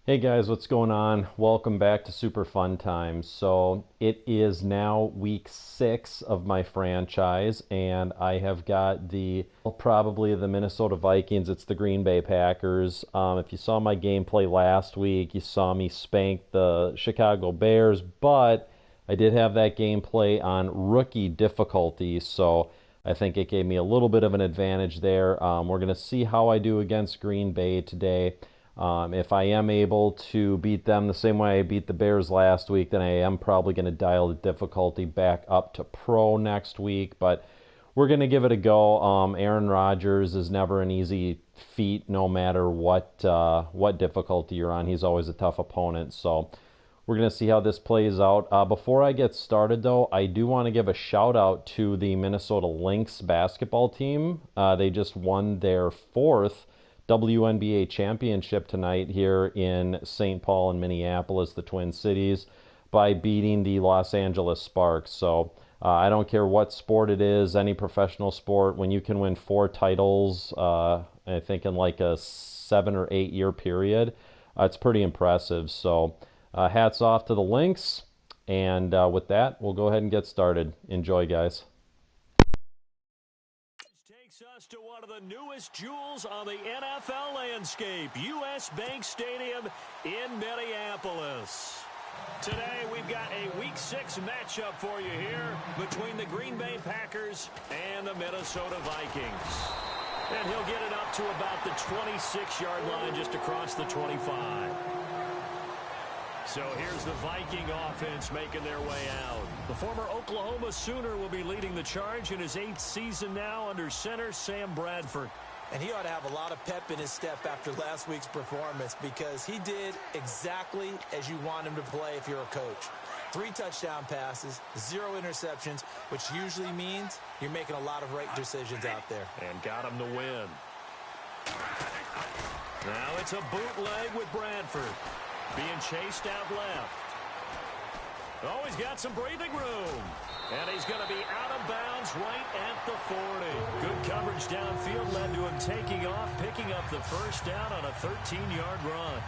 Hey guys, what's going on? Welcome back to Super Fun Time. So it is now week 6 of my franchise, and I have got probably the Minnesota Vikings. It's the Green Bay Packers. If you saw my gameplay last week, you saw me spank the Chicago Bears, but I did have that gameplay on rookie difficulty, so I think it gave me a little bit of an advantage there. We're going to see how I do against Green Bay today. If I am able to beat them the same way I beat the Bears last week, then I am probably going to dial the difficulty back up to pro next week. But we're going to give it a go. Aaron Rodgers is never an easy feat, no matter what difficulty you're on. He's always a tough opponent. So we're going to see how this plays out. Before I get started, though, I do want to give a shout out to the Minnesota Lynx basketball team. They just won their fourth WNBA championship tonight here in St. Paul and Minneapolis, the Twin Cities, by beating the Los Angeles Sparks. So I don't care what sport it is, any professional sport, when you can win 4 titles, I think in like a 7 or 8 year period, it's pretty impressive. So hats off to the Lynx. And with that, we'll go ahead and get started. Enjoy, guys. Takes us to one of the newest jewels on the NFL landscape, U.S. Bank Stadium in Minneapolis. Today we've got a Week 6 matchup for you here between the Green Bay Packers and the Minnesota Vikings. And he'll get it up to about the 26-yard line, just across the 25. So here's the Viking offense making their way out. The former Oklahoma Sooner will be leading the charge in his 8th season now under center Sam Bradford. And he ought to have a lot of pep in his step after last week's performance, because he did exactly as you want him to play if you're a coach. 3 touchdown passes, 0 interceptions, which usually means you're making a lot of right decisions out there. And got him to win. Now it's a bootleg with Bradford. Being chased out left. Oh, he's got some breathing room. And he's going to be out of bounds right at the 40. Good coverage downfield led to him taking off, picking up the first down on a 13-yard run.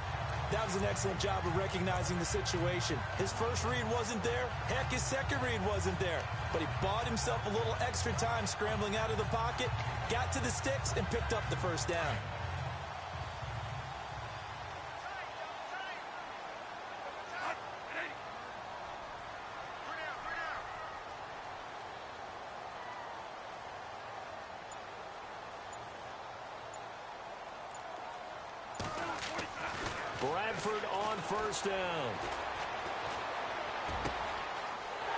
That was an excellent job of recognizing the situation. His first read wasn't there. Heck, his second read wasn't there. But he bought himself a little extra time scrambling out of the pocket, got to the sticks, and picked up the first down. Bradford on first down.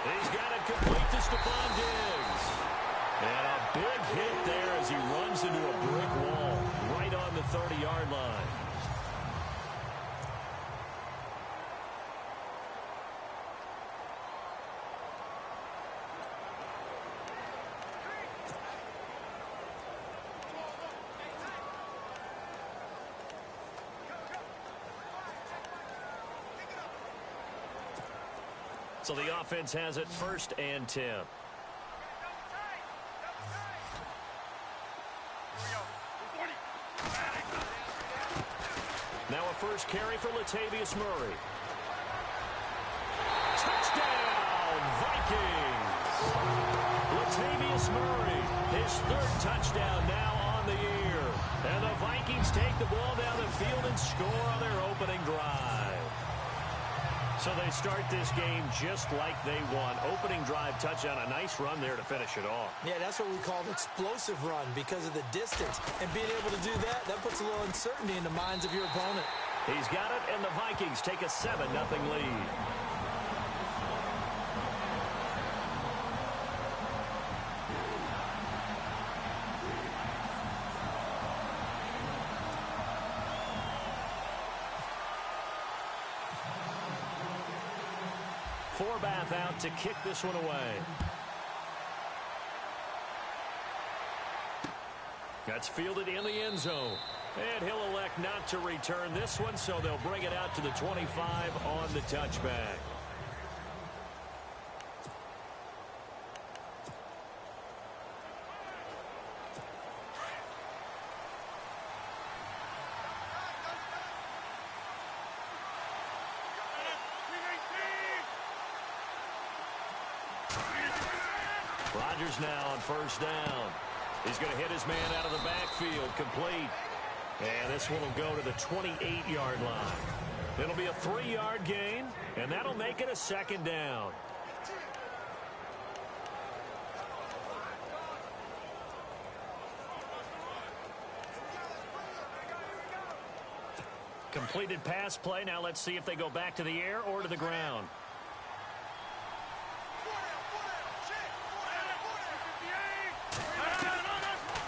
He's got it complete to Stephon Diggs. And a big hit there as he runs into a brick wall right on the 30-yard line. So the offense has it 1st and 10. Now a first carry for Latavius Murray. Touchdown, Vikings! Latavius Murray, his 3rd touchdown now on the year. And the Vikings take the ball down the field and score on their opening drive. So they start this game just like they won. Opening drive touchdown, a nice run there to finish it off. Yeah, that's what we call an explosive run because of the distance. And being able to do that, that puts a little uncertainty in the minds of your opponent. He's got it, and the Vikings take a 7-0 lead. Forbath out to kick this one away. That's fielded in the end zone. And he'll elect not to return this one, so they'll bring it out to the 25 on the touchback. Rodgers now on first down. He's going to hit his man out of the backfield, complete. And this one will go to the 28-yard line. It'll be a 3-yard gain, and that'll make it a second down. Completed pass play. Now let's see if they go back to the air or to the ground.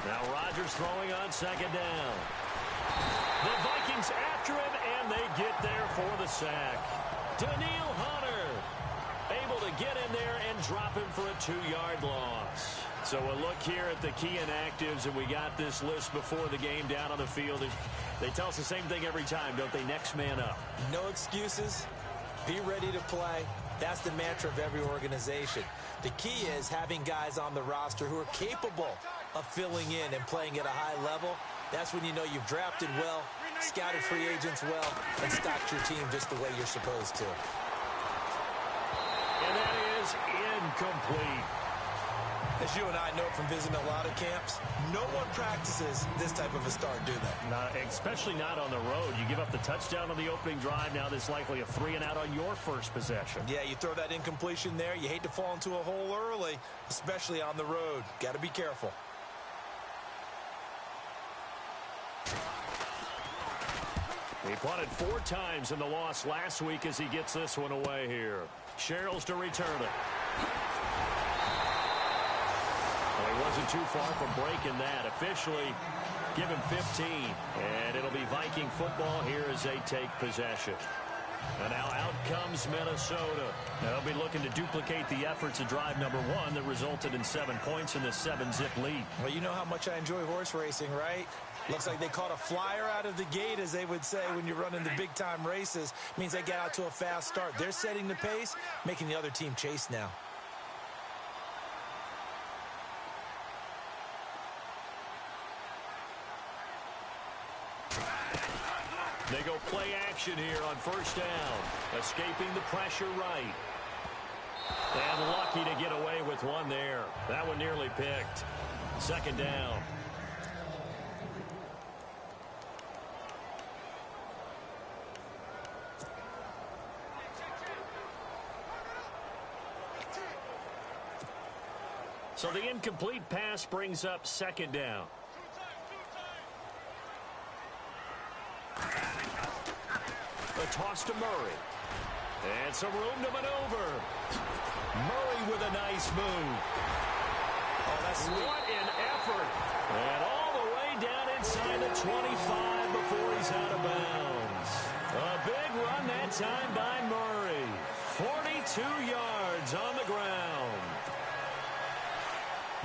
Now Rodgers throwing on second down. The Vikings after him, and they get there for the sack. Danielle Hunter able to get in there and drop him for a 2-yard loss. So we'll look here at the key inactives, and we got this list before the game down on the field. They tell us the same thing every time, don't they? Next man up. No excuses. Be ready to play. That's the mantra of every organization. The key is having guys on the roster who are capable of filling in and playing at a high level. That's when you know you've drafted well, scouted free agents well, and stocked your team just the way you're supposed to. And that is incomplete. As you and I know from visiting a lot of camps, no one practices this type of a start, do they? Not, especially not on the road. You give up the touchdown on the opening drive. Now there's likely a 3-and-out on your first possession. Yeah, you throw that incompletion there. You hate to fall into a hole early, especially on the road. Got to be careful. He punted 4 times in the loss last week as he gets this one away here. Sherrills to return it. Well, he wasn't too far from breaking that. Officially, give him 15. And it'll be Viking football here as they take possession. And now out comes Minnesota. They'll be looking to duplicate the efforts of drive number 1 that resulted in 7 points in the 7-zip lead. Well, you know how much I enjoy horse racing, right? Looks like they caught a flyer out of the gate, as they would say when you're running the big-time races. Means they get out to a fast start. They're setting the pace, making the other team chase now. They go play action here on first down. Escaping the pressure right. And lucky to get away with one there. That one nearly picked. Second down. So the incomplete pass brings up second down. A toss to Murray. And some room to maneuver. Murray with a nice move. Oh, that's sweet. What an effort. And all the way down inside the 25 before he's out of bounds. A big run that time by Murray. 42 yards on the ground.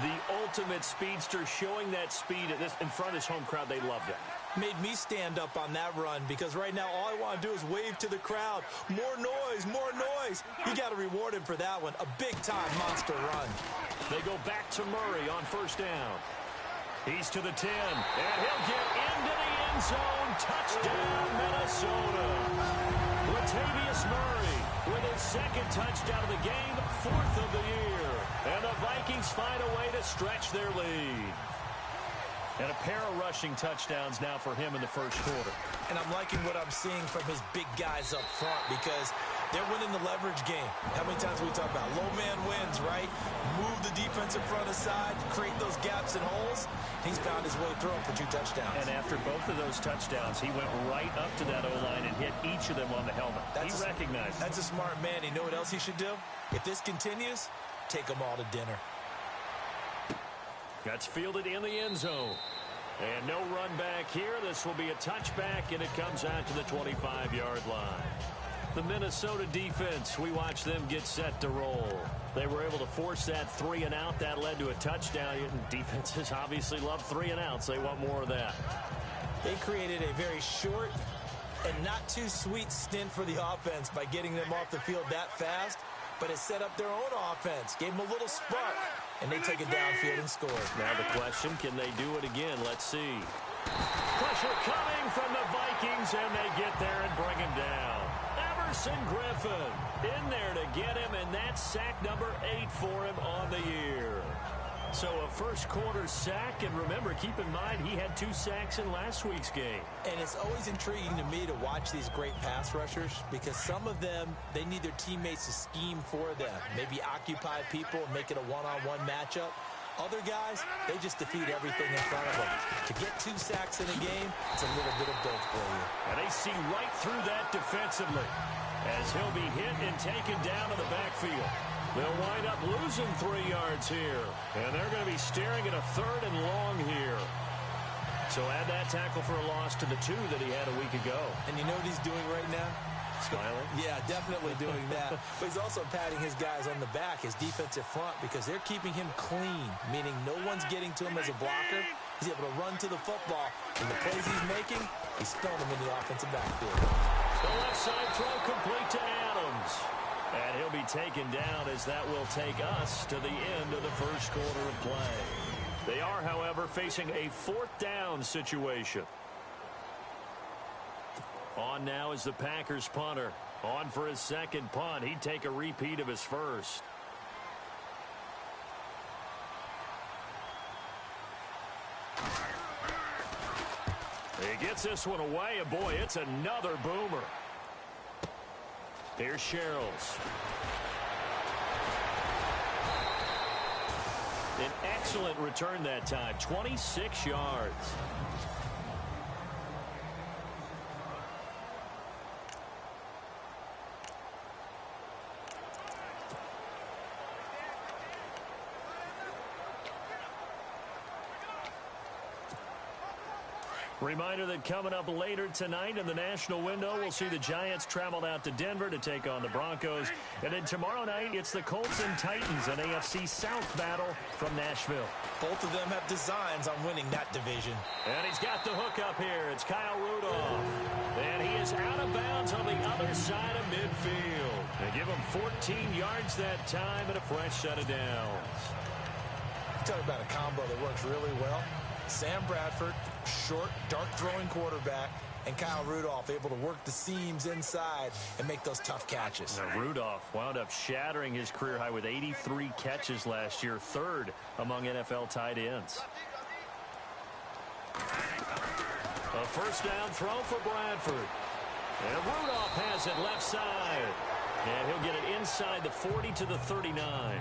The ultimate speedster, showing that speed at this in front of his home crowd. They love that. Made me stand up on that run, because right now all I want to do is wave to the crowd. More noise, more noise. You got to reward him for that one. A big-time monster run. They go back to Murray on first down. He's to the 10, and he'll get into the end zone. Touchdown, Minnesota. Latavius Murray with his second touchdown of the game, 4th of the year. And the Vikings find a way to stretch their lead. And a pair of rushing touchdowns now for him in the first quarter. And I'm liking what I'm seeing from his big guys up front, because they're winning the leverage game. How many times we talk about low man wins, right? Move the defensive front aside, create those gaps and holes. He's found his way through them for 2 touchdowns. And after both of those touchdowns, he went right up to that O-line and hit each of them on the helmet. He recognized it. That's a smart man. You know what else he should do? If this continues, take them all to dinner. That's fielded in the end zone. And no run back here. This will be a touchback, and it comes out to the 25-yard line. The Minnesota defense, we watch them get set to roll. They were able to force that 3-and-out. That led to a touchdown. Defenses obviously love 3-and-outs. They want more of that. They created a very short and not too sweet stint for the offense by getting them off the field that fast, but it set up their own offense, gave them a little spark, and they take it downfield and score. Now the question, can they do it again? Let's see. Pressure coming from the Vikings, and they get there and bring him down. Ever Everson Griffin in there to get him, and that's sack number 8 for him on the year. So a first quarter sack, and remember, keep in mind he had 2 sacks in last week's game. And it's always intriguing to me to watch these great pass rushers because some of them, they need their teammates to scheme for them. Maybe occupy people and make it a one-on-one matchup. Other guys, they just defeat everything in front of them. To get 2 sacks in a game, it's a little bit of both for you. And they see right through that defensively as he'll be hit and taken down in the backfield. They'll wind up losing 3 yards here. And they're going to be staring at a 3rd and long here. So add that tackle for a loss to the 2 that he had a week ago. And you know what he's doing right now? Smiling? Yeah, definitely doing that. But he's also patting his guys on the back, his defensive front, because they're keeping him clean, meaning no one's getting to him as a blocker. He's able to run to the football. And the plays he's making, he's throwing them in the offensive backfield. The left side throw complete to Adams. And he'll be taken down as that will take us to the end of the first quarter of play. They are, however, facing a 4th down situation. On now is the Packers punter. On for his second punt. He'd take a repeat of his first. He gets this one away, and boy, it's another boomer. Here's Sherrills. An excellent return that time, 26 yards. Reminder that coming up later tonight in the national window, we'll see the Giants travel out to Denver to take on the Broncos. And then tomorrow night, it's the Colts and Titans, an AFC South battle from Nashville. Both of them have designs on winning that division. And he's got the hook up here. It's Kyle Rudolph. And he is out of bounds on the other side of midfield. They give him 14 yards that time and a fresh set of downs. Talk about a combo that works really well. Sam Bradford, short, dart-throwing quarterback, and Kyle Rudolph able to work the seams inside and make those tough catches. Now, Rudolph wound up shattering his career high with 83 catches last year, 3rd among NFL tight ends. A first down throw for Bradford. And Rudolph has it left side. And he'll get it inside the 40 to the 39.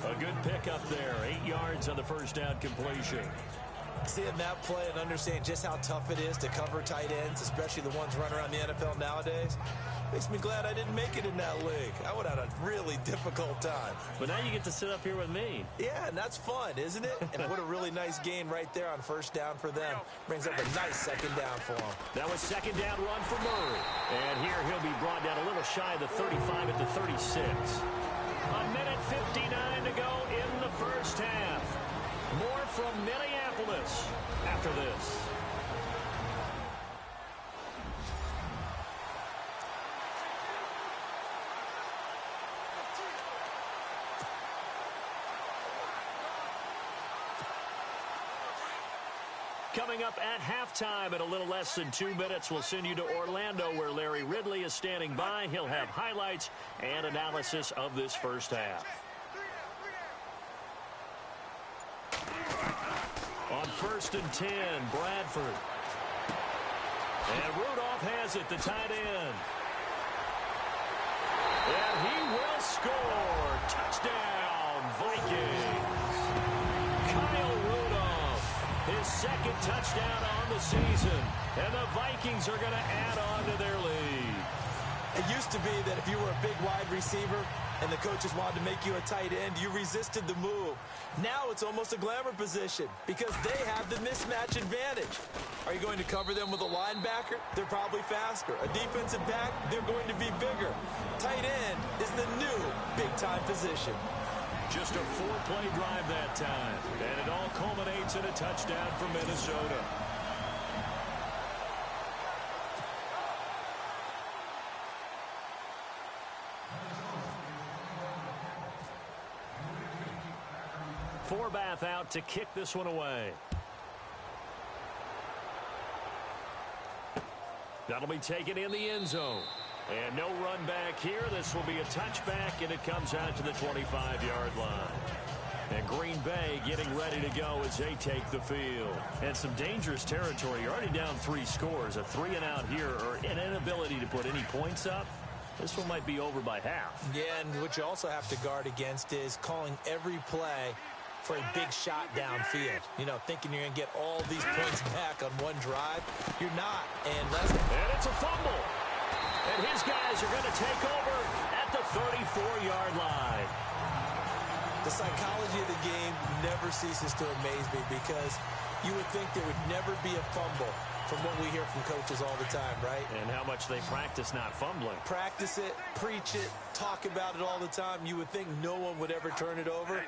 A good pickup there, 8 yards on the first down completion. Seeing that play and understand just how tough it is to cover tight ends, especially the ones running around the NFL nowadays, makes me glad I didn't make it in that league. I would have had a really difficult time. But now you get to sit up here with me. Yeah, and that's fun, isn't it? And what a really nice gain right there on first down for them. Brings up a nice second down for them. That was second down run for Murray. And here he'll be brought down a little shy of the 35 at the 36. A minute 59 to go in the first half. More from Minneapolis after this. Coming up at halftime in a little less than 2 minutes, we'll send you to Orlando where Larry Ridley is standing by. He'll have highlights and analysis of this first half. On 1st and 10, Bradford. And Rudolph has it, the tight end. And he will score. Touchdown, Vikings. Kyle Rudolph, his second touchdown on the season. And the Vikings are going to add on to their lead. It used to be that if you were a big wide receiver and the coaches wanted to make you a tight end, you resisted the move. Now it's almost a glamour position because they have the mismatch advantage. Are you going to cover them with a linebacker? They're probably faster. A defensive back? They're going to be bigger. Tight end is the new big-time position. Just a 4-play drive that time. And it all culminates in a touchdown for Minnesota. Forbath out to kick this one away. That'll be taken in the end zone. And no run back here. This will be a touchback, and it comes out to the 25-yard line. And Green Bay getting ready to go as they take the field. And some dangerous territory. You're already down 3 scores. A 3-and-out here, or an inability to put any points up. This one might be over by half. Yeah, and what you also have to guard against is calling every play for a big shot downfield. You know, thinking you're going to get all these points back on one drive. You're not. And it's a fumble. And his guys are going to take over at the 34-yard line. The psychology of the game never ceases to amaze me because you would think there would never be a fumble from what we hear from coaches all the time, right? And how much they practice not fumbling. Practice it, preach it, talk about it all the time. You would think no one would ever turn it over.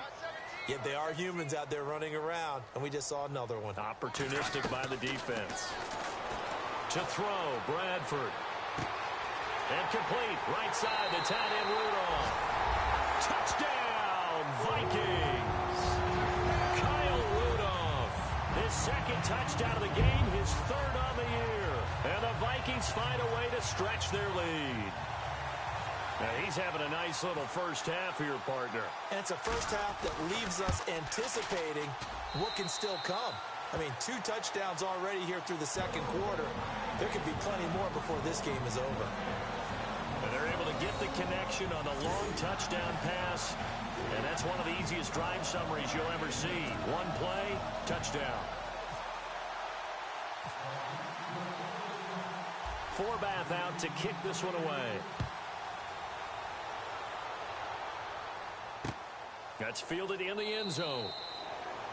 Yet they are humans out there running around, and we just saw another one. Opportunistic by the defense. To throw, Bradford. And complete, right side, the tight end Rudolph. Touchdown, Vikings. Kyle Rudolph, his second touchdown of the game, his third on the year. And the Vikings find a way to stretch their lead. Now, he's having a nice little first half here, partner. And it's a first half that leaves us anticipating what can still come. I mean, 2 touchdowns already here through the second quarter. There could be plenty more before this game is over. And they're able to get the connection on the long touchdown pass. And that's one of the easiest drive summaries you'll ever see. One play, touchdown. Forbath out to kick this one away. That's fielded in the end zone.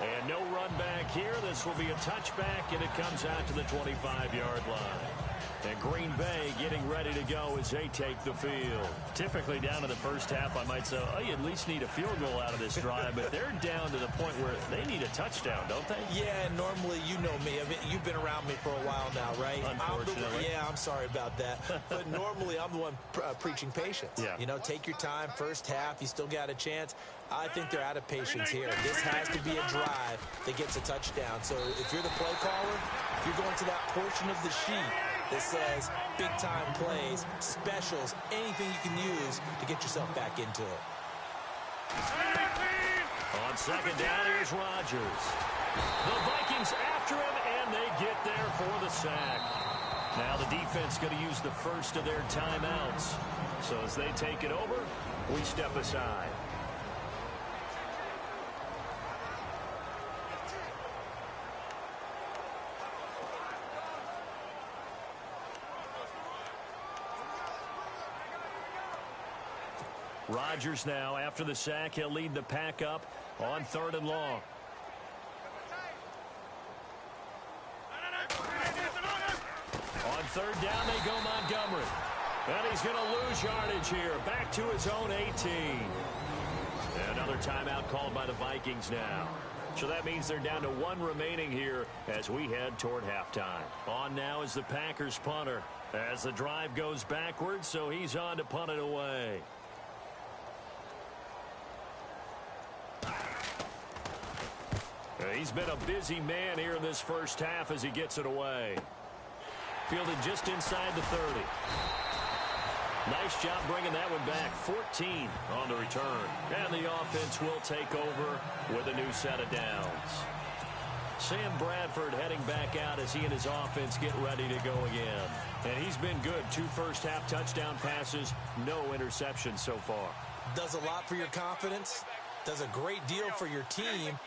And no run back here. This will be a touchback, and it comes out to the 25-yard line. And Green Bay getting ready to go as they take the field. Typically down to the first half, I might say, oh, you at least need a field goal out of this drive. But they're down to the point where they need a touchdown, don't they? Yeah, and normally, you know me. I mean, you've been around me for a while now, right? Unfortunately. I'm sorry about that. But normally, I'm the one preaching patience. Yeah. You know, take your time. First half, you still got a chance. I think they're out of patience here. This has to be a drive that gets a touchdown. So if you're the play caller, you're going to that portion of the sheet that says big-time plays, specials, anything you can use to get yourself back into it. On second down, here's Rodgers. The Vikings after him, and they get there for the sack. Now the defense going to use the first of their timeouts. So as they take it over, we step aside. Rodgers now, after the sack, he'll lead the pack up on 3rd and long. On 3rd down, they go Montgomery. And he's going to lose yardage here. Back to his own 18. And another timeout called by the Vikings now. So that means they're down to 1 remaining here as we head toward halftime. On now is the Packers punter as the drive goes backwards, so he's on to punt it away. He's been a busy man here in this first half as he gets it away. Fielded just inside the 30. Nice job bringing that one back. 14 on the return. And the offense will take over with a new set of downs. Sam Bradford heading back out as he and his offense get ready to go again. And he's been good. 2 first-half touchdown passes, no interceptions so far. Does a lot for your confidence. Does a great deal for your team.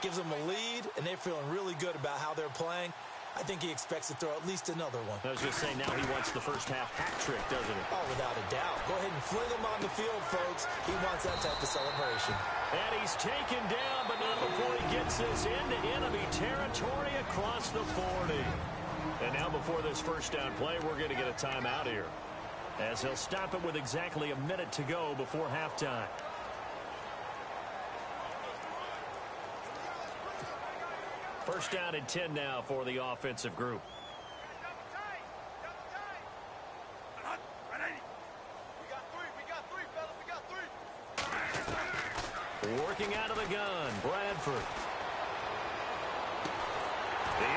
Gives them a lead, and they're feeling really good about how they're playing. I think he expects to throw at least another one. I was just saying, now he wants the first-half hat trick, doesn't he? Oh, without a doubt. Go ahead and fling him on the field, folks. He wants that type of celebration. And he's taken down, but not before he gets this into enemy territory across the 40. And now before this first down play, we're going to get a timeout here, as he'll stop it with exactly a minute to go before halftime. First down and 10 now for the offensive group. Working out of the gun, Bradford.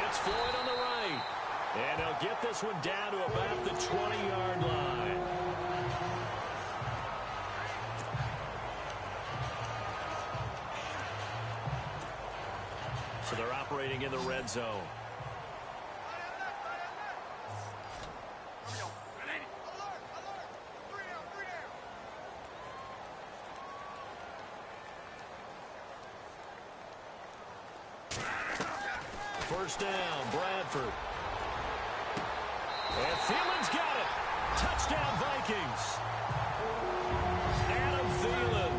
It's Floyd on the right. And he'll get this one down to about the 20-yard line. So they're operating in the red zone. First down, Bradford. And Thielen's got it. Touchdown, Vikings. Adam Thielen,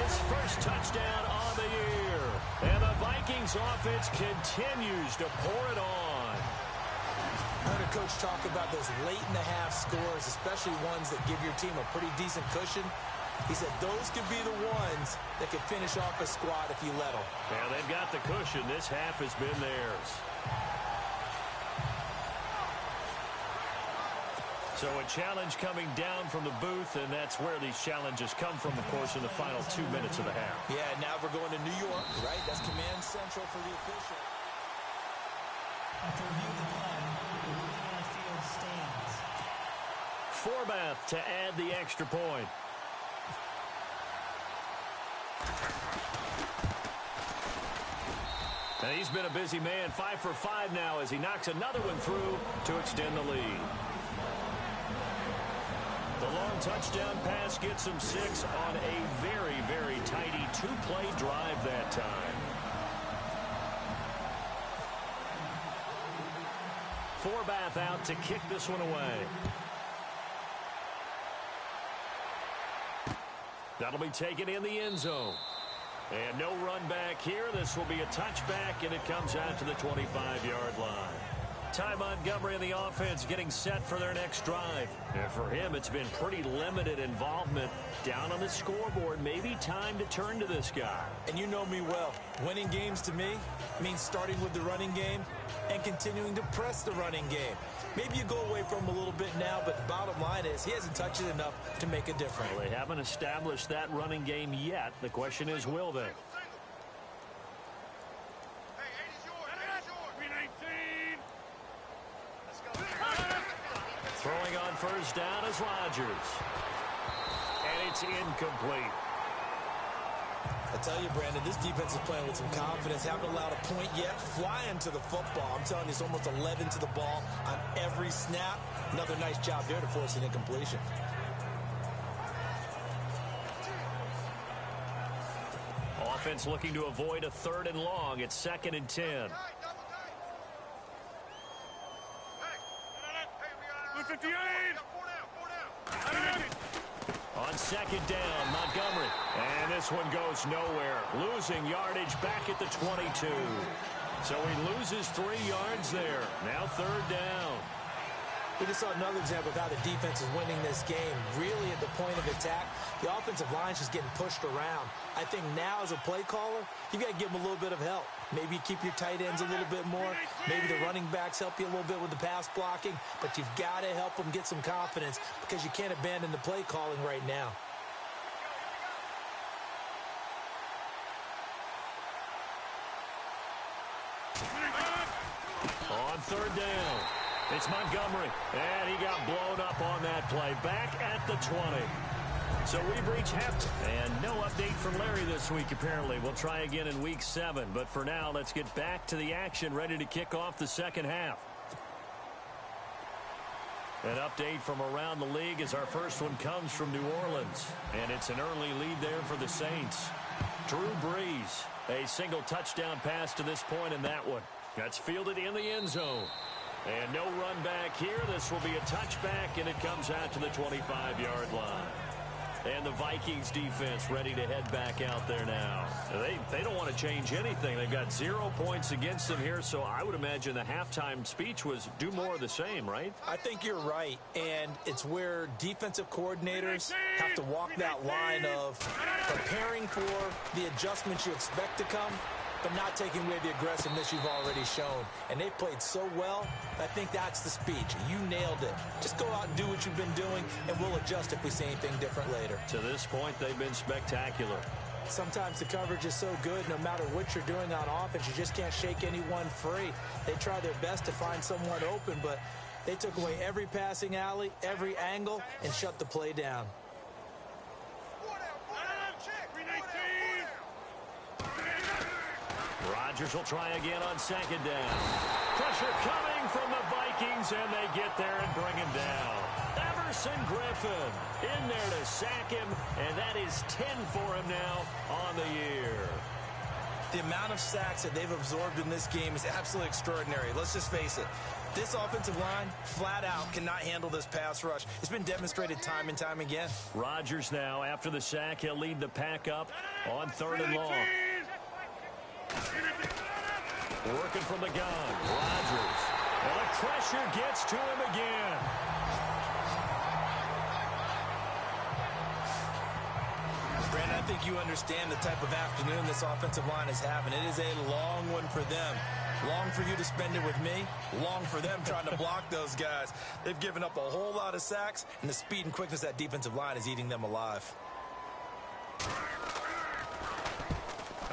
his first touchdown on the year. And the Vikings offense continues to pour it on. I heard a coach talk about those late-in-the-half scores, especially ones that give your team a pretty decent cushion. He said those could be the ones that could finish off a squad if you let them. Yeah, they've got the cushion. This half has been theirs. So a challenge coming down from the booth, and that's where these challenges come from, of course, in the final 2 minutes of the half. Yeah, now we're going to New York, right? That's command central for the official. After reviewing the play, the ruling on the field stands. Forbath to add the extra point. And he's been a busy man, 5 for 5 now as he knocks another one through to extend the lead. The long touchdown pass gets him 6 on a very, very tidy two-play drive that time. Forbath out to kick this one away. That'll be taken in the end zone. And no run back here. This will be a touchback, and it comes out to the 25-yard line. Ty Montgomery and the offense getting set for their next drive. And for him, it's been pretty limited involvement down on the scoreboard. Maybe time to turn to this guy. And you know me well. Winning games to me means starting with the running game and continuing to press the running game. Maybe you go away from him a little bit now, but the bottom line is he hasn't touched it enough to make a difference. Well, they haven't established that running game yet. The question is, will they? Throwing on first down is Rodgers. And it's incomplete. I tell you, Brandon, this defense is playing with some confidence. Haven't allowed a point yet. Flying to the football. I'm telling you, it's almost 11 to the ball on every snap. Another nice job there to force an incompletion. Offense looking to avoid a 3rd and long. It's 2nd and 10. On 2nd down, Montgomery. And this one goes nowhere. Losing yardage back at the 22. So he loses 3 yards there. Now 3rd down. We just saw another example of how the defense is winning this game. Really at the point of attack, the offensive line's just getting pushed around. I think now as a play caller, you got to give them a little bit of help. Maybe you keep your tight ends a little bit more. Maybe the running backs help you a little bit with the pass blocking. But you've got to help them get some confidence because you can't abandon the play calling right now. On 3rd down, it's Montgomery, and he got blown up on that play. Back at the 20. So we've reached halftime, and no update from Larry this week, apparently. We'll try again in Week 7, but for now, let's get back to the action, ready to kick off the second half. An update from around the league as our first one comes from New Orleans, and it's an early lead there for the Saints. Drew Brees, a single touchdown pass to this point in that one. That's fielded in the end zone. And no run back here. This will be a touchback, and it comes out to the 25-yard line. And the Vikings defense ready to head back out there now. They don't want to change anything. They've got 0 points against them here, so I would imagine the halftime speech was do more of the same, right? I think you're right, and it's where defensive coordinators have to walk that line of preparing for the adjustments you expect to come, but not taking away the aggressiveness you've already shown. And they've played so well, I think that's the speech. You nailed it. Just go out and do what you've been doing, and we'll adjust if we see anything different later. To this point, they've been spectacular. Sometimes the coverage is so good, no matter what you're doing on offense, you just can't shake anyone free. They try their best to find someone open, but they took away every passing alley, every angle, and shut the play down. Rodgers will try again on second down. Pressure coming from the Vikings, and they get there and bring him down. Everson Griffin in there to sack him, and that is 10 for him now on the year. The amount of sacks that they've absorbed in this game is absolutely extraordinary. Let's just face it. This offensive line, flat out, cannot handle this pass rush. It's been demonstrated time and time again. Rodgers now, after the sack, he'll lead the pack up on 3rd and long. Working from the gun, Rodgers. And the pressure gets to him again. Brandon, I think you understand the type of afternoon this offensive line is having. It is a long one for them. Long for you to spend it with me. Long for them trying to block those guys. They've given up a whole lot of sacks, and the speed and quickness of that defensive line is eating them alive.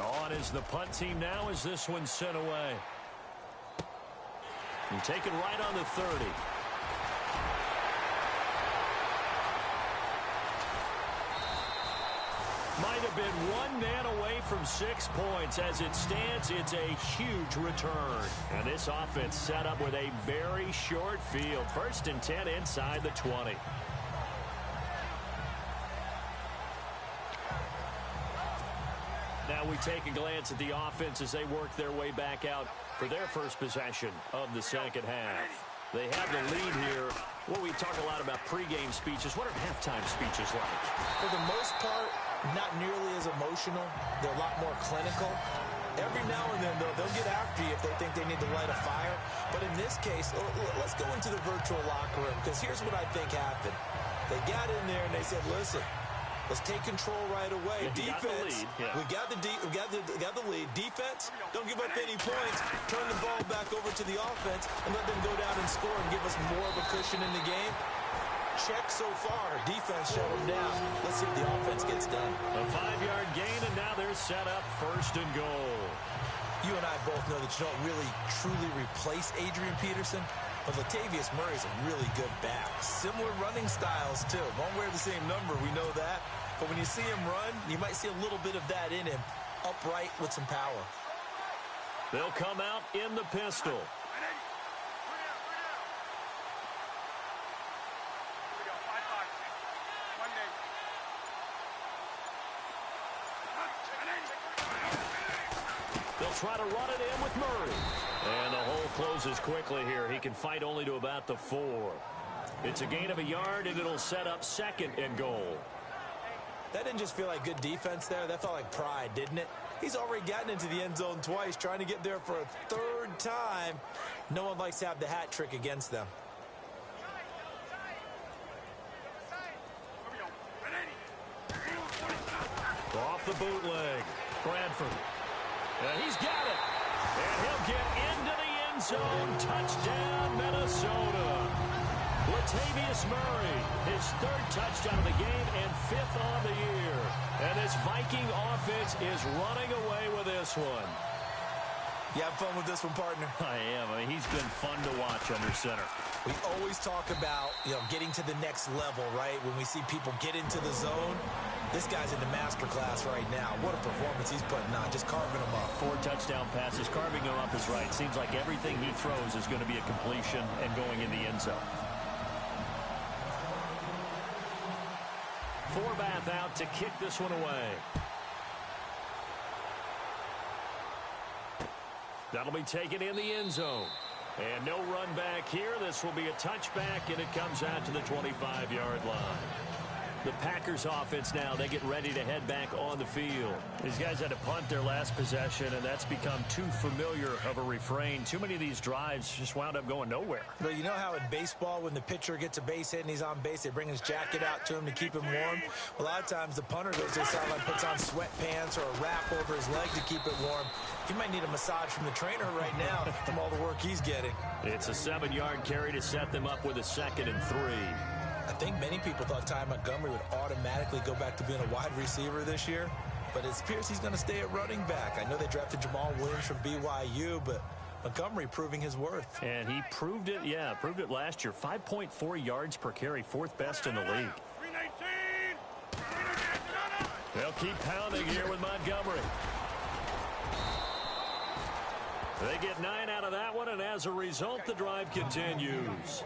On is the punt team now as this one's sent away. And taken right on the 30. Might have been one man away from 6 points. As it stands, it's a huge return. And this offense set up with a very short field. 1st and 10 inside the 20. Now we take a glance at the offense as they work their way back out for their first possession of the second half. They have the lead here. Well, we talk a lot about pregame speeches. What are halftime speeches like? For the most part, not nearly as emotional. They're a lot more clinical. Every now and then, though, they'll get after you if they think they need to light a fire. But in this case, let's go into the virtual locker room, because here's what I think happened. They got in there and they said, listen, let's take control right away. Yeah, Defense, we got the lead. Defense, don't give up any points. Turn the ball back over to the offense and let them go down and score and give us more of a cushion in the game. Check so far. Defense shut them down. Let's see if the offense gets done. A 5-yard gain, and now they're set up 1st and goal. You and I both know that you don't really truly replace Adrian Peterson, but Latavius Murray is a really good back. Similar running styles, too. Won't wear the same number, we know that. But when you see him run, you might see a little bit of that in him, upright with some power. They'll come out in the pistol. They'll try to run it in with Murray. And the hole closes quickly here. He can fight only to about the 4. It's a gain of a yard, and it'll set up 2nd and goal. That didn't just feel like good defense there. That felt like pride, didn't it? He's already gotten into the end zone twice, trying to get there for a 3rd time. No one likes to have the hat trick against them. Off the bootleg. Bradford. And he's got it. And he'll get into the end zone. Touchdown, Minnesota. Latavius Murray, his 3rd touchdown of the game and 5th on the year. And this Viking offense is running away with this one. You have fun with this one, partner? I am. I mean, he's been fun to watch under center. We always talk about, getting to the next level, right? When we see people get into the zone. This guy's in the masterclass right now. What a performance he's putting on, just carving them up. 4 touchdown passes. Carving them up is right. Seems like everything he throws is going to be a completion and going in the end zone. Forbath out to kick this one away. That'll be taken in the end zone. And no run back here. This will be a touchback, and it comes out to the 25-yard line. The Packers offense now, they get ready to head back on the field. These guys had to punt their last possession, and that's become too familiar of a refrain. Too many of these drives just wound up going nowhere. But you know how in baseball, when the pitcher gets a base hit and he's on base, they bring his jacket out to him to keep him warm? Well, a lot of times the punter goes to the sideline, puts on sweatpants or a wrap over his leg to keep it warm. He might need a massage from the trainer right now from all the work he's getting. It's a 7-yard carry to set them up with a 2nd and 3. I think many people thought Ty Montgomery would automatically go back to being a wide receiver this year, but it appears he's going to stay at running back. I know they drafted Jamal Williams from BYU, but Montgomery proving his worth. And he proved it, proved it last year. 5.4 yards per carry, 4th best in the league. They'll keep pounding here with Montgomery. They get 9 out of that one, and as a result, the drive continues.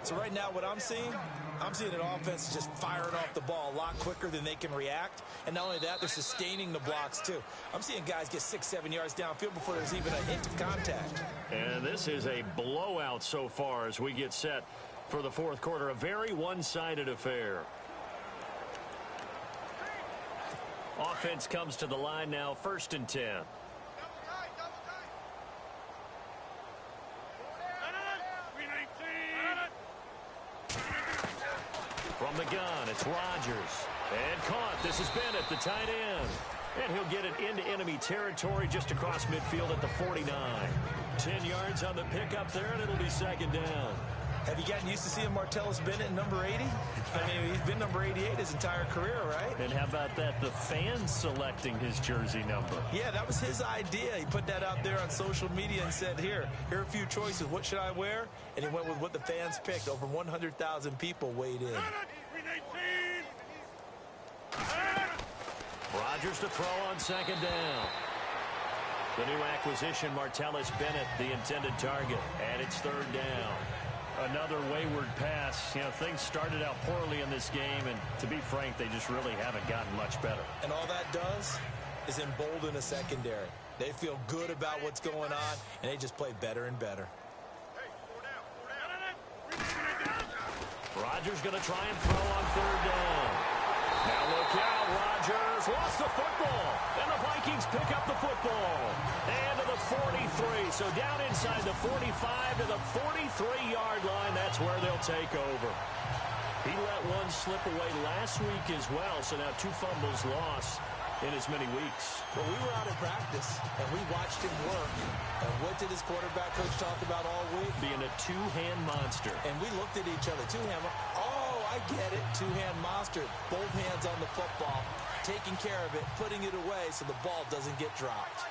So right now what I'm seeing an offense just firing off the ball a lot quicker than they can react. And not only that, they're sustaining the blocks too. I'm seeing guys get 6-7 yards downfield before there's even a hint of contact. And this is a blowout so far as we get set for the fourth quarter. A very one-sided affair. Offense comes to the line now, 1st and 10. From the gun, it's Rodgers. And caught. This is Bennett, the tight end. And he'll get it into enemy territory just across midfield at the 49. 10 yards on the pickup there, and it'll be 2nd down. Have you gotten used to seeing Martellus Bennett number 80? I mean, he's been number 88 his entire career, right? And how about that? The fans selecting his jersey number. Yeah, that was his idea. He put that out there on social media and said, here are a few choices. What should I wear? And he went with what the fans picked. Over 100,000 people weighed in. Rodgers to throw on 2nd down. The new acquisition, Martellus Bennett, the intended target. And it's 3rd down. Another wayward pass. You know, things started out poorly in this game, and to be frank, they just really haven't gotten much better. And all that does is embolden a secondary. They feel good about what's going on, and they just play better and better. Rodgers going to try and throw on 3rd down. Now look out, Rodgers lost the football, and the Vikings pick up the football. And to the 43, so down inside the 45 to the 43-yard line. That's where they'll take over. He let one slip away last week as well, so now 2 fumbles lost in as many weeks. Well, we were out of practice, and we watched him work. And what did his quarterback coach talk about all week? Being a 2-hand monster. And we looked at each other. 2-hand. Oh, I get it. 2-hand monster. Both hands on the football, taking care of it, putting it away so the ball doesn't get dropped.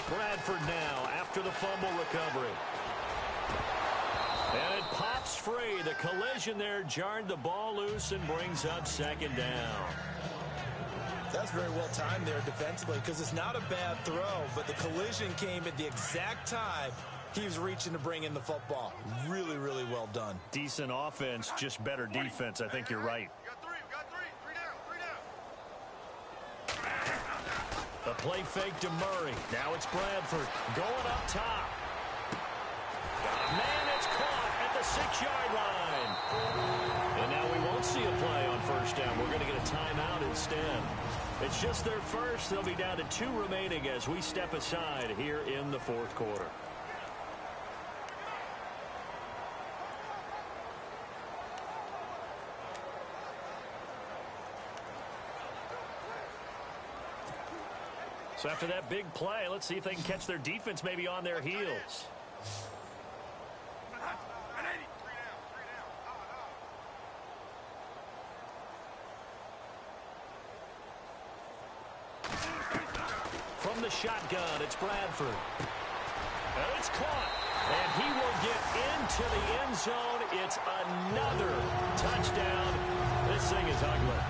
Bradford now after the fumble recovery. And it pops free. The collision there jarred the ball loose and brings up 2nd down. That's very well timed there defensively because it's not a bad throw, but the collision came at the exact time he was reaching to bring in the football. Really, really well done. Decent offense, just better defense. I think you're right. The play fake to Murray. Now it's Bradford going up top. Man, it's caught at the 6-yard line. And now we won't see a play on 1st down. We're going to get a timeout instead. It's just their first. They'll be down to 2 remaining as we step aside here in the 4th quarter. So after that big play, let's see if they can catch their defense maybe on their heels. From the shotgun, it's Bradford. And it's caught. And he will get into the end zone. It's another touchdown. This thing is ugly.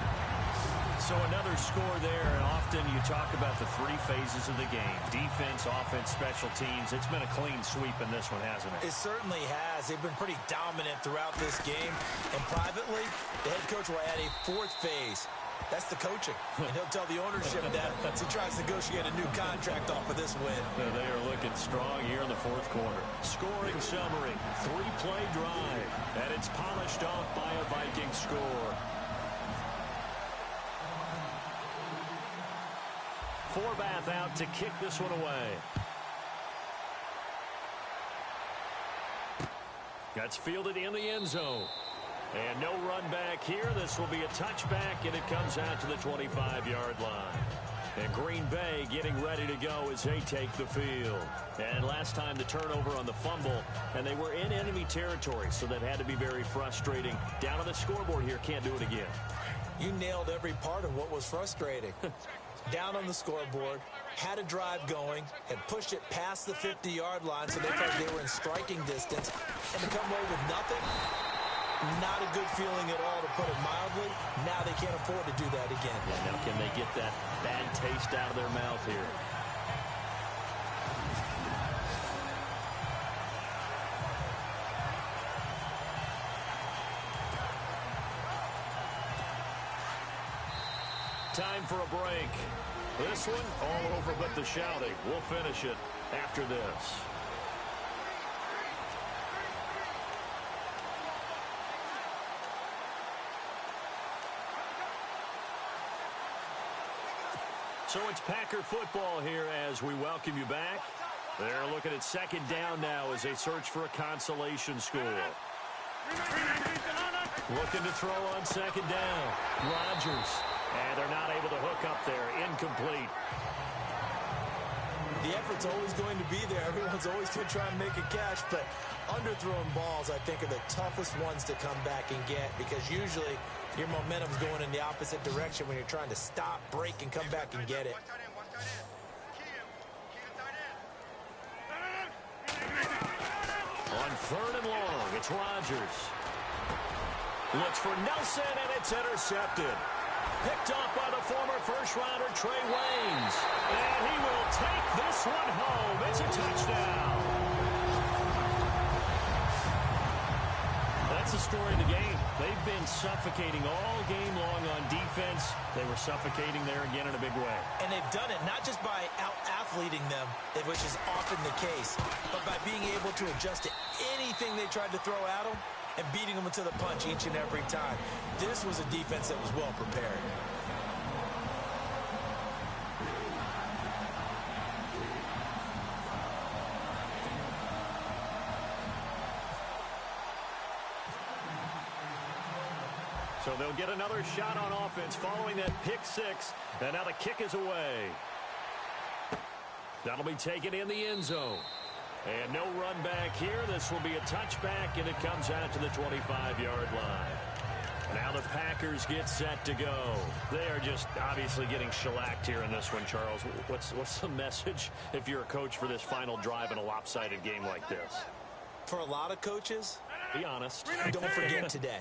So another score there, and often you talk about the 3 phases of the game. Defense, offense, special teams. It's been a clean sweep in this one, hasn't it? It certainly has. They've been pretty dominant throughout this game. And privately, the head coach will add a 4th phase. That's the coaching. And he'll tell the ownership that as he tries to negotiate a new contract off of this win. They are looking strong here in the 4th quarter. Scoring summary, 3-play drive. And it's polished off by a Viking score. Forbath out to kick this one away. That's fielded in the end zone. And no run back here. This will be a touchback, and it comes out to the 25-yard line. And Green Bay getting ready to go as they take the field. And last time the turnover on the fumble, and they were in enemy territory, so that had to be very frustrating. Down on the scoreboard here, can't do it again. You nailed every part of what was frustrating. Down on the scoreboard, had a drive going, had pushed it past the 50-yard line, so they felt they were in striking distance, and to come away with nothing, Not a good feeling at all, to put it mildly. Now they can't afford to do that again. Yeah, now can they get that bad taste out of their mouth here? Time for a break. This one all over but the shouting. We'll finish it after this. So it's Packer football here as we welcome you back. They're looking at second down now as they search for a consolation score. Looking to throw on second down. Rodgers. And they're not able to hook up there. Incomplete. The effort's always going to be there. Everyone's always going to try and make a catch, but underthrown balls, I think, are the toughest ones to come back and get, because usually your momentum's going in the opposite direction when you're trying to stop, break, and come back and get it. On third and long, it's Rodgers. Looks for Nelson, and it's intercepted. Picked off by the former first-rounder Trey Waynes. And he will take this one home. It's a touchdown. That's the story of the game. They've been suffocating all game long on defense. They were suffocating there again in a big way. And they've done it not just by out-athleting them, which is often the case, but by being able to adjust to anything they tried to throw at them and beating them to the punch each and every time. This was a defense that was well prepared. So they'll get another shot on offense following that pick six. And now the kick is away. That'll be taken in the end zone. And no run back here. This will be a touchback, and it comes out to the 25-yard line. Now the Packers get set to go. They are just obviously getting shellacked here in this one, Charles. What's the message if you're a coach for this final drive in a lopsided game like this? For a lot of coaches, be honest. Don't forget today.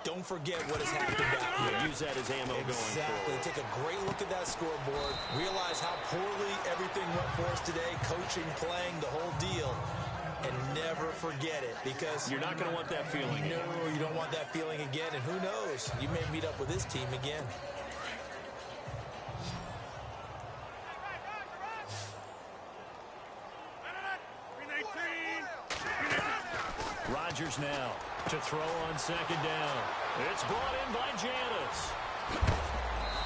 Don't forget what has happened out here. Use that as ammo going Exactly. forward. Take a great look at that scoreboard. Realize how poorly everything went for us today. Coaching, playing, the whole deal. And never forget it, because you're not going to want that feeling. No, you don't want that feeling again. And who knows? You may meet up with this team again. Rodgers now to throw on second down. It's brought in by Janis.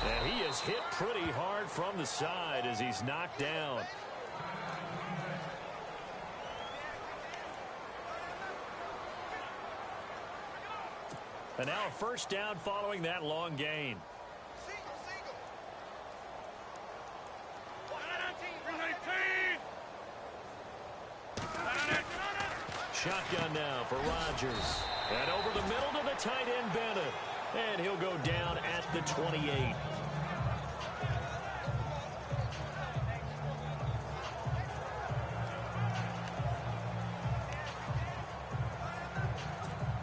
And he is hit pretty hard from the side as he's knocked down. And now a first down following that long gain. Shotgun now for Rodgers. And over the middle to the tight end, Bennett. And he'll go down at the 28.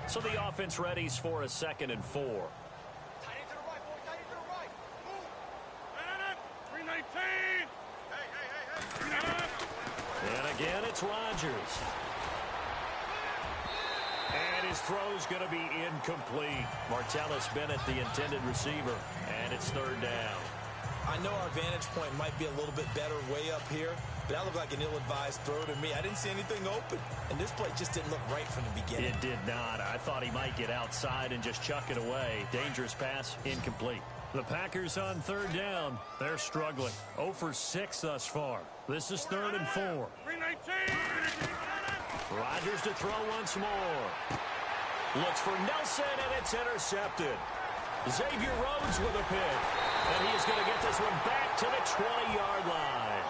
So the offense readies for a 2nd and 4. And again, it's Rodgers. And his throw's going to be incomplete. Martellus Bennett, the intended receiver. And it's 3rd down. I know our vantage point might be a little bit better way up here, but that looked like an ill-advised throw to me. I didn't see anything open, and this play just didn't look right from the beginning. It did not. I thought he might get outside and just chuck it away. Dangerous pass, incomplete. The Packers on 3rd down. They're struggling. 0 for 6 thus far. This is 3rd and 4. Rodgers to throw once more. Looks for Nelson, and it's intercepted. Xavier Rhodes with a pick. And he is going to get this one back to the 20-yard line.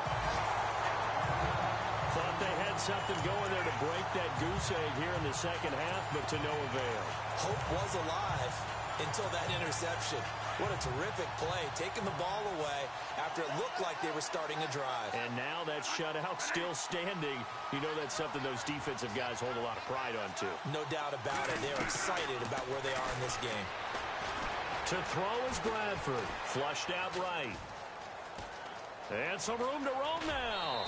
Thought they had something going there to break that goose egg here in the second half, but to no avail. Hope was alive until that interception. What a terrific play, taking the ball away after it looked like they were starting a drive. And now that that shutout still standing. You know that's something those defensive guys hold a lot of pride on, too. No doubt about it. They're excited about where they are in this game. To throw is Bradford. Flushed out right. And some room to roam now.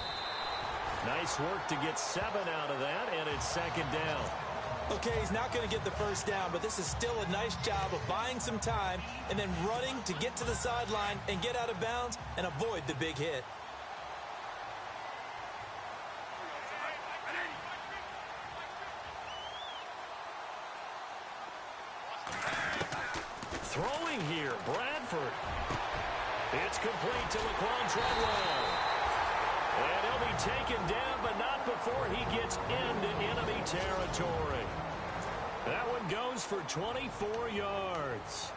Nice work to get 7 out of that, and it's second down. Okay, he's not going to get the first down, but this is still a nice job of buying some time and then running to get to the sideline and get out of bounds and avoid the big hit. Throwing here, Bradford. It's complete to Laquan Treadwell. And he'll be taken down, but not before he gets into enemy territory. That one goes for 24 yards.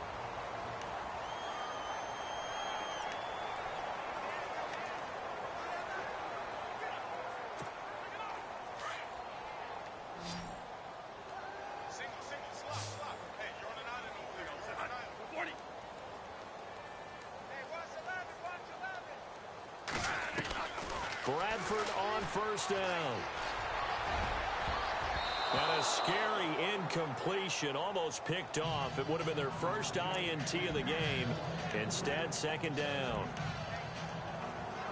Bradford on first down. And a scary incompletion, almost picked off. It would have been their first INT of the game. Instead, second down.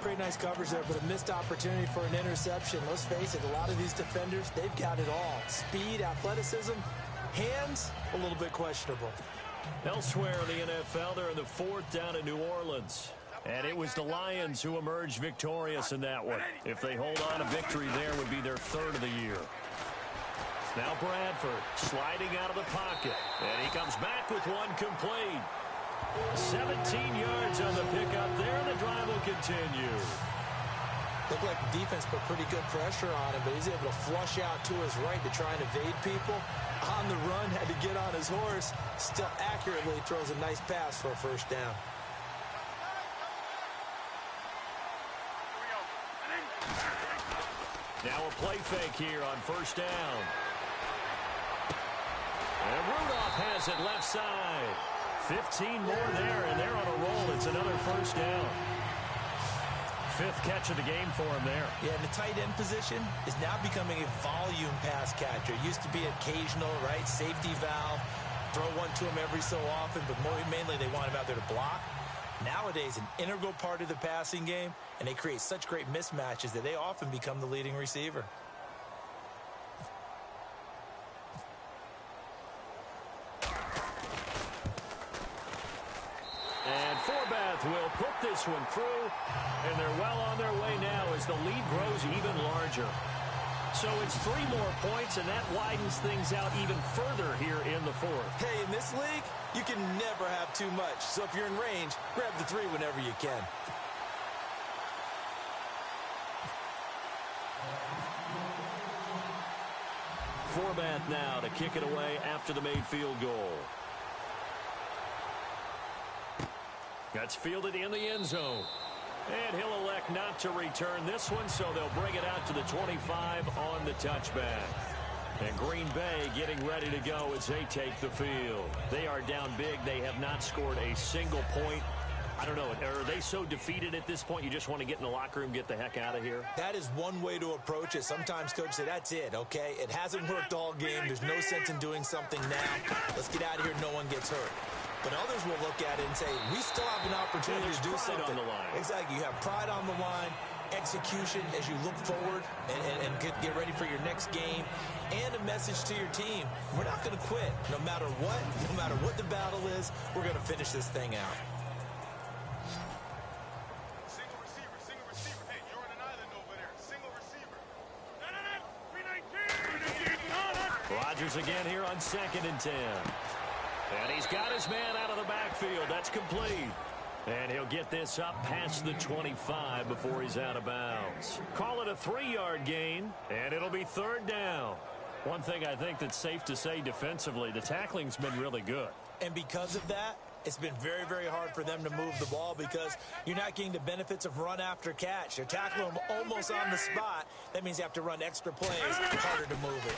Pretty nice coverage there, but a missed opportunity for an interception. Let's face it, a lot of these defenders, they've got it all. Speed, athleticism, hands, a little bit questionable. Elsewhere in the NFL, they're in the 4th down in New Orleans. And it was the Lions who emerged victorious in that one. If they hold on, a victory there would be their 3rd of the year. Now Bradford sliding out of the pocket. And he comes back with one complete. 17 yards on the pickup there, and the drive will continue. Looked like the defense put pretty good pressure on him, but he's able to flush out to his right to try and evade people. On the run, had to get on his horse. Still accurately throws a nice pass for a first down. Now a play fake here on first down. And Rudolph has it left side. 15 more there, and they're on a roll. It's another first down. 5th catch of the game for him there. Yeah, and the tight end position is now becoming a volume pass catcher. Used to be occasional, right? Safety valve. Throw one to him every so often, but mainly they want him out there to block. Nowadays, an integral part of the passing game, and they create such great mismatches that they often become the leading receiver. And Forbath will put this one through, and they're well on their way now as the lead grows even larger. So it's 3 more points, and that widens things out even further here in the 4th. Hey, in this league, you can never have too much. So if you're in range, grab the 3 whenever you can. Forbath now to kick it away after the made field goal. That's fielded in the end zone. And he'll elect not to return this one, so they'll bring it out to the 25 on the touchback. And Green Bay getting ready to go as they take the field. They are down big. They have not scored a single point. I don't know, are they so defeated at this point you just want to get in the locker room, get the heck out of here? That is one way to approach it. Sometimes coaches say, that's it, okay? It hasn't worked all game. There's no sense in doing something now. Let's get out of here. No one gets hurt. But others will look at it and say, we still have an opportunity to do something. On the line. Exactly. You have pride on the line, execution as you look forward and get ready for your next game, and a message to your team. We're not going to quit. No matter what the battle is, we're going to finish this thing out. Single receiver. Hey, you're on an island over there. Single receiver. No. Rodgers again here on 2nd and 10. And he's got his man out of the backfield. That's complete. And he'll get this up past the 25 before he's out of bounds. Call it a 3-yard gain, and it'll be 3rd down. One thing I think that's safe to say defensively, the tackling's been really good. And because of that, it's been very, very hard for them to move the ball because you're not getting the benefits of run after catch. They're tackling them almost on the spot. That means you have to run extra plays, harder to move it.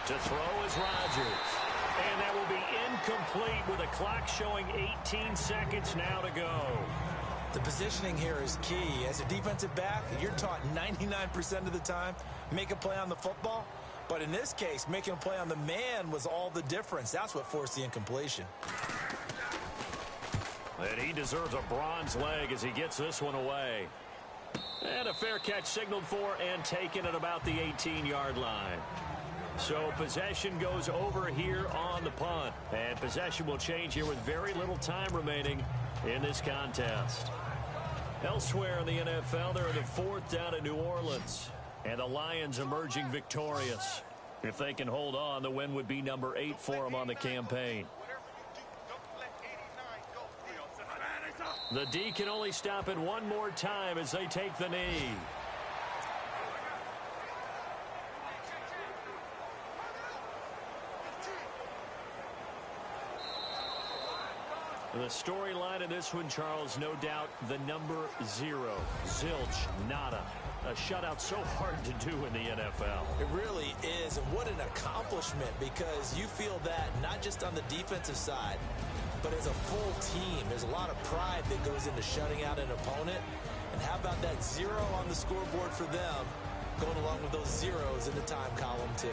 To throw is Rodgers. And that will be incomplete with a clock showing 18 seconds now to go. The positioning here is key. As a defensive back, you're taught 99% of the time, make a play on the football. But in this case, making a play on the man was all the difference. That's what forced the incompletion. And he deserves a bronze leg as he gets this one away. And a fair catch signaled for and taken at about the 18-yard line. So possession goes over here on the punt. And possession will change here with very little time remaining in this contest. Elsewhere in the NFL, they're in the fourth down in New Orleans. And the Lions emerging victorious. If they can hold on, the win would be number 8 for them on the campaign. The D can only stop it one more time as they take the knee. The storyline of this one, Charles, no doubt the number 0. Zilch, nada. A shutout so hard to do in the NFL. It really is, and what an accomplishment, because you feel that not just on the defensive side, but as a full team. There's a lot of pride that goes into shutting out an opponent. And how about that 0 on the scoreboard for them, going along with those zeros in the time column too.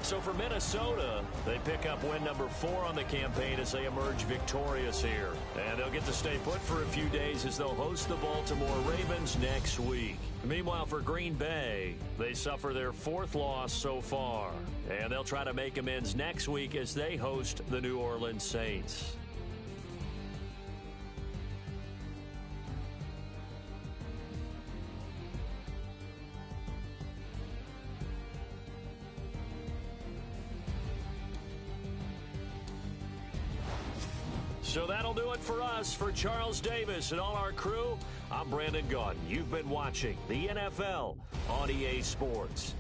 So for Minnesota, they pick up win number 4 on the campaign as they emerge victorious here. And they'll get to stay put for a few days as they'll host the Baltimore Ravens next week. Meanwhile, for Green Bay, they suffer their 4th loss so far. And they'll try to make amends next week as they host the New Orleans Saints. So that'll do it for us. For Charles Davis and all our crew, I'm Brandon Gaudin. You've been watching the NFL on EA Sports.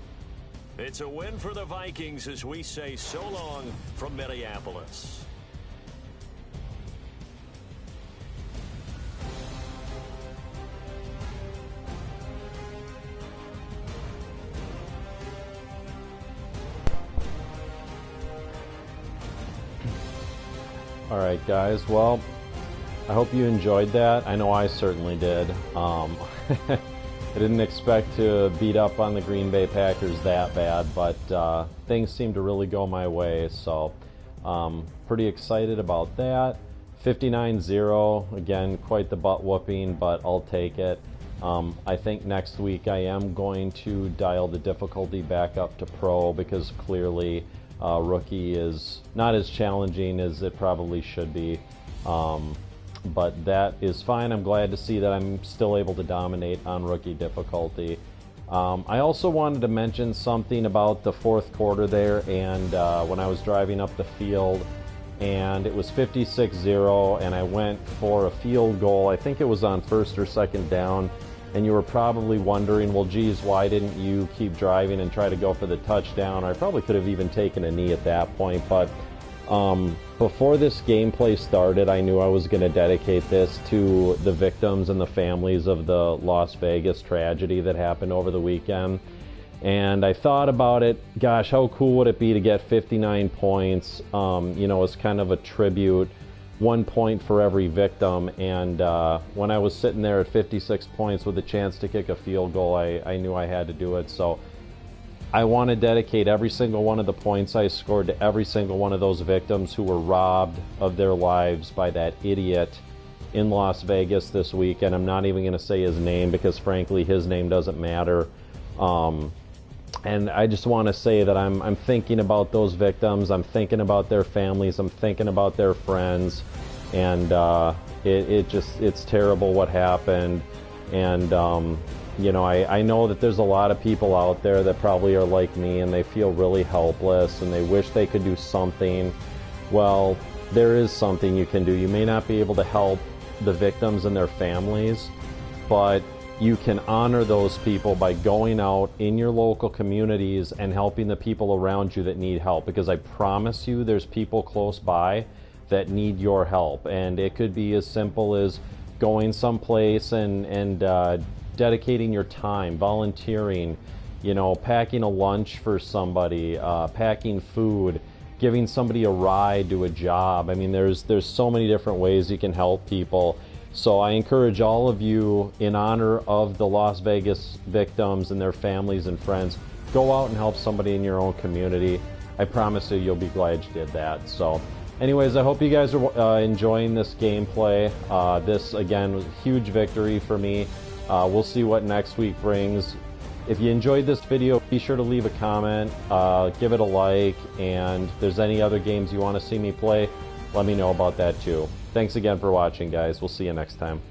It's a win for the Vikings as we say so long from Minneapolis. All right, guys. Well, I hope you enjoyed that. I know I certainly did. I didn't expect to beat up on the Green Bay Packers that bad, but things seemed to really go my way. So pretty excited about that. 59-0, again, quite the butt whooping, but I'll take it. I think next week I am going to dial the difficulty back up to pro because clearly rookie is not as challenging as it probably should be, but that is fine. I'm glad to see that I'm still able to dominate on rookie difficulty. I also wanted to mention something about the fourth quarter there, and when I was driving up the field and it was 56-0 and I went for a field goal. I think it was on first or second down. And you were probably wondering, well, geez, why didn't you keep driving and try to go for the touchdown? I probably could have even taken a knee at that point. But before this gameplay started, I knew I was going to dedicate this to the victims and the families of the Las Vegas tragedy that happened over the weekend. And I thought about it, gosh, how cool would it be to get 59 points, as kind of a tribute. 1 point for every victim, and when I was sitting there at 56 points with a chance to kick a field goal, I knew I had to do it. So I want to dedicate every single one of the points I scored to every single one of those victims who were robbed of their lives by that idiot in Las Vegas this week. And I'm not even going to say his name because frankly his name doesn't matter. And I just want to say that I'm thinking about those victims. I'm thinking about their families. I'm thinking about their friends. And it's terrible what happened. And, I know that there's a lot of people out there that probably are like me and they feel really helpless and they wish they could do something. Well, there is something you can do. You may not be able to help the victims and their families, but you can honor those people by going out in your local communities and helping the people around you that need help, because I promise you there's people close by that need your help. And it could be as simple as going someplace and dedicating your time, volunteering, packing a lunch for somebody, packing food, giving somebody a ride to a job. I mean, there's so many different ways you can help people. So I encourage all of you, in honor of the Las Vegas victims and their families and friends, go out and help somebody in your own community. I promise you, you'll be glad you did that. So anyways, I hope you guys are enjoying this gameplay. This, again, was a huge victory for me. We'll see what next week brings. If you enjoyed this video, be sure to leave a comment, give it a like, and if there's any other games you want to see me play, let me know about that too. Thanks again for watching, guys. We'll see you next time.